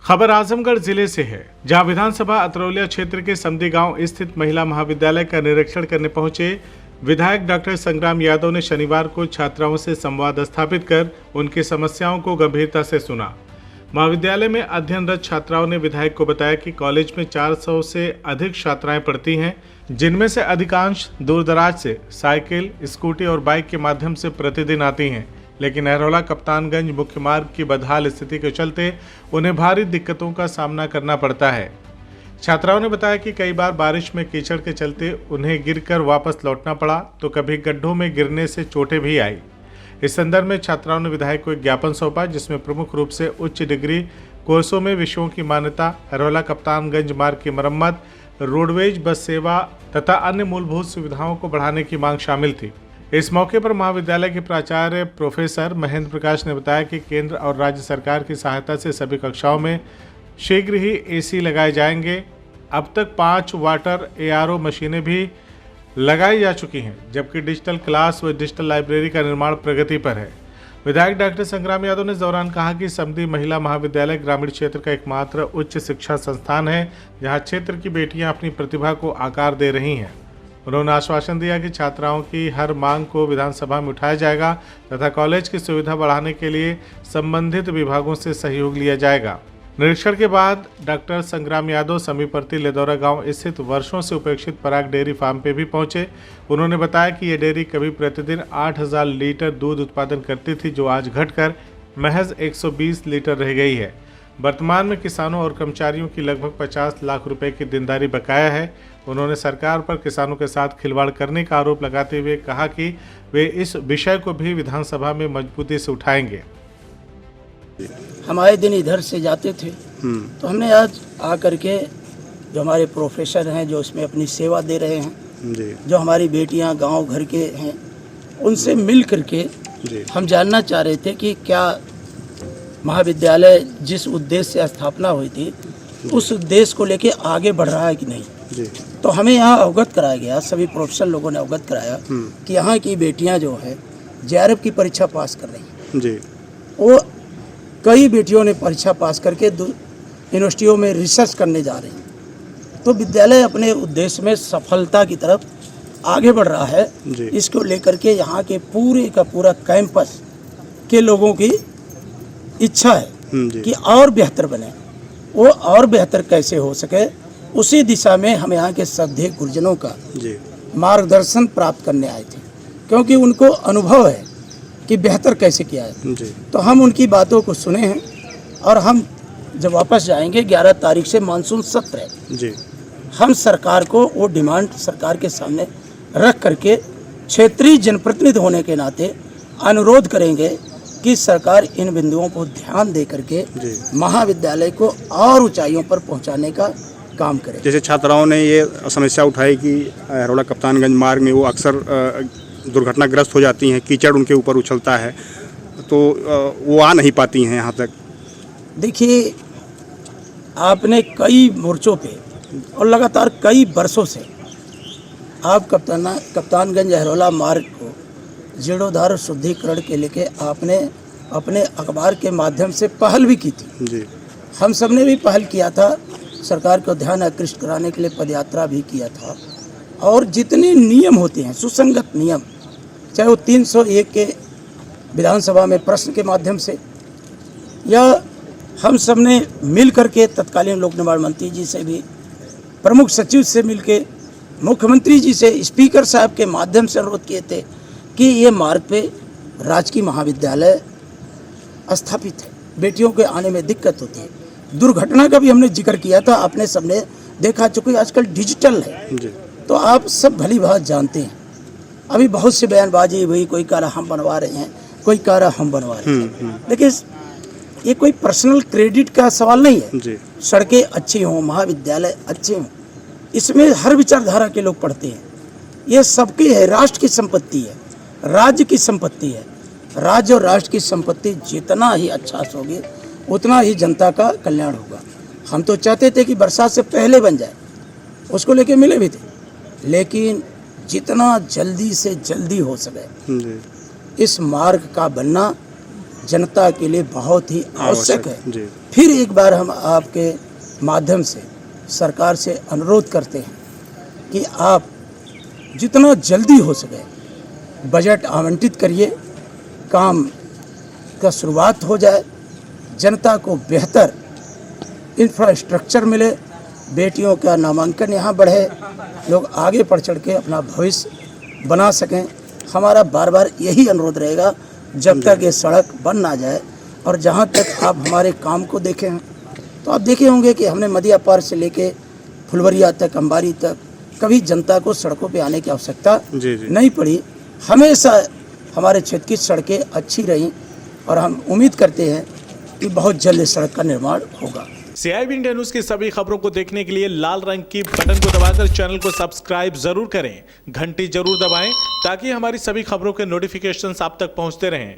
खबर आजमगढ़ जिले से है, जहां विधानसभा अतरौलिया क्षेत्र के समदी गांव स्थित महिला महाविद्यालय का निरीक्षण करने पहुंचे विधायक डॉक्टर संग्राम यादव ने शनिवार को छात्राओं से संवाद स्थापित कर उनकी समस्याओं को गंभीरता से सुना। महाविद्यालय में अध्ययनरत छात्राओं ने विधायक को बताया कि कॉलेज में 400 से अधिक छात्राएं पढ़ती हैं, जिनमें से अधिकांश दूरदराज से साइकिल, स्कूटी और बाइक के माध्यम से प्रतिदिन आती हैं, लेकिन अहरौला कप्तानगंज मुख्य मार्ग की बदहाल स्थिति के चलते उन्हें भारी दिक्कतों का सामना करना पड़ता है। छात्राओं ने बताया कि कई बार बारिश में कीचड़ के चलते उन्हें गिरकर वापस लौटना पड़ा, तो कभी गड्ढों में गिरने से चोटें भी आई। इस संदर्भ में छात्राओं ने विधायक को एक ज्ञापन सौंपा, जिसमें प्रमुख रूप से उच्च डिग्री कोर्सों में विषयों की मान्यता, अहरौला कप्तानगंज मार्ग की मरम्मत, रोडवेज बस सेवा तथा अन्य मूलभूत सुविधाओं को बढ़ाने की मांग शामिल थी। इस मौके पर महाविद्यालय के प्राचार्य प्रोफेसर महेंद्र प्रकाश ने बताया कि केंद्र और राज्य सरकार की सहायता से सभी कक्षाओं में शीघ्र ही एसी लगाए जाएंगे। अब तक 5 वाटर ARO मशीनें भी लगाई जा चुकी हैं, जबकि डिजिटल क्लास व डिजिटल लाइब्रेरी का निर्माण प्रगति पर है। विधायक डॉक्टर संग्राम यादव ने इस दौरान कहा कि समदी महिला महाविद्यालय ग्रामीण क्षेत्र का एकमात्र उच्च शिक्षा संस्थान है, जहां क्षेत्र की बेटियां अपनी प्रतिभा को आकार दे रही हैं। उन्होंने आश्वासन दिया कि छात्राओं की हर मांग को विधानसभा में उठाया जाएगा तथा कॉलेज की सुविधा बढ़ाने के लिए संबंधित विभागों से सहयोग लिया जाएगा। निरीक्षण के बाद डॉक्टर संग्राम यादव समीपवर्ती लेदौरा गांव स्थित वर्षों से उपेक्षित पराग डेयरी फार्म पे भी पहुंचे। उन्होंने बताया कि ये डेयरी कभी प्रतिदिन 8000 लीटर दूध उत्पादन करती थी, जो आज घटकर महज 120 लीटर रह गई है। वर्तमान में किसानों और कर्मचारियों की लगभग 50 लाख रुपए की देनदारी बकाया है। उन्होंने सरकार पर किसानों के साथ खिलवाड़ करने का आरोप लगाते हुए कहा कि वे इस विषय को भी विधानसभा में मजबूती से उठाएंगे। हमारे दिन इधर से जाते थे, तो हमने आज आकर के जो हमारे प्रोफेसर हैं, जो इसमें अपनी सेवा दे रहे हैं, जो हमारी बेटियां गांव घर के हैं, उनसे मिल करके हम जानना चाह रहे थे कि क्या महाविद्यालय जिस उद्देश्य से स्थापना हुई थी उस उद्देश्य को लेके आगे बढ़ रहा है कि नहीं। तो हमें यहाँ अवगत कराया गया, सभी प्रोफेसर लोगों ने अवगत कराया कि यहाँ की बेटियाँ जो है JRF की परीक्षा पास कर रही हैं। वो कई बेटियों ने परीक्षा पास करके यूनिवर्सिटियों में रिसर्च करने जा रही हैं। तो विद्यालय अपने उद्देश्य में सफलता की तरफ आगे बढ़ रहा है। इसको लेकर के यहाँ के पूरे का पूरा कैंपस के लोगों की इच्छा है कि और बेहतर बने। वो और बेहतर कैसे हो सके, उसी दिशा में हम यहाँ के श्रद्धेय गुरुजनों का मार्गदर्शन प्राप्त करने आए थे, क्योंकि उनको अनुभव है कि बेहतर कैसे किया है। तो हम उनकी बातों को सुने हैं और हम जब वापस जाएंगे 11 तारीख से मानसून सत्र है, हम सरकार को वो डिमांड सरकार के सामने रख करके क्षेत्रीय जनप्रतिनिधि होने के नाते अनुरोध करेंगे कि सरकार इन बिंदुओं को ध्यान दे करके महाविद्यालय को और ऊंचाइयों पर पहुंचाने का काम करे। जैसे छात्राओं ने ये समस्या उठाई कि अहरौला कप्तानगंज मार्ग में वो अक्सर दुर्घटनाग्रस्त हो जाती हैं, कीचड़ उनके ऊपर उछलता है, तो वो आ नहीं पाती हैं यहाँ तक। देखिए, आपने कई मोर्चों पे और लगातार कई वर्षों से आप कप्तानगंज अहरौला मार्ग को जीर्णोद्धार शुद्धिकरण के लेके आपने अपने अखबार के माध्यम से पहल भी की थी। हम सब ने भी पहल किया था, सरकार को ध्यान आकृष्ट कराने के लिए पदयात्रा भी किया था। और जितने नियम होते हैं, सुसंगत नियम, चाहे वो 301 के विधानसभा में प्रश्न के माध्यम से, या हम सब ने मिल करके तत्कालीन लोक निर्माण मंत्री जी से भी, प्रमुख सचिव से मिलके, मुख्यमंत्री जी से, स्पीकर साहब के माध्यम से अनुरोध किए थे कि ये मार्ग पे राजकीय महाविद्यालय स्थापित है। बेटियों के आने में दिक्कत होती है। दुर्घटना का भी हमने जिक्र किया था, आपने सबने देखा, चूँकि आजकल डिजिटल है तो आप सब भली भात जानते हैं। अभी बहुत सी बयानबाजी हुई, कोई कह रहा हम बनवा रहे हैं, कोई कह रहा हम बनवा रहे हैं। लेकिन ये कोई पर्सनल क्रेडिट का सवाल नहीं है। सड़कें अच्छी हों, महाविद्यालय अच्छे हों, इसमें हर विचारधारा के लोग पढ़ते हैं। ये सबकी है, राष्ट्र की संपत्ति है, राज्य की संपत्ति है। राज्य और राष्ट्र की संपत्ति जितना ही अच्छा होगी उतना ही जनता का कल्याण होगा। हम तो चाहते थे कि बरसात से पहले बन जाए, उसको लेके मिले भी थे, लेकिन जितना जल्दी से जल्दी हो सके इस मार्ग का बनना जनता के लिए बहुत ही आवश्यक है। जी। फिर एक बार हम आपके माध्यम से सरकार से अनुरोध करते हैं कि आप जितना जल्दी हो सके बजट आवंटित करिए, काम का शुरुआत हो जाए, जनता को बेहतर इंफ्रास्ट्रक्चर मिले, बेटियों का नामांकन यहाँ बढ़े, लोग आगे बढ़ चढ़ के अपना भविष्य बना सकें। हमारा बार बार यही अनुरोध रहेगा जब तक ये सड़क बन ना जाए। और जहाँ तक आप हमारे काम को देखे हैं तो आप देखे होंगे कि हमने मदिया पार से लेके फुलवरिया तक, अंबारी तक कभी जनता को सड़कों पे आने की आवश्यकता जी, जी। नहीं पड़ी। हमेशा हमारे क्षेत्र की सड़कें अच्छी रहीं और हम उम्मीद करते हैं कि बहुत जल्द इस सड़क का निर्माण होगा। CIB इंडिया न्यूज की सभी खबरों को देखने के लिए लाल रंग की बटन को दबाकर चैनल को सब्सक्राइब जरूर करें, घंटी जरूर दबाएं ताकि हमारी सभी खबरों के नोटिफिकेशंस आप तक पहुंचते रहें।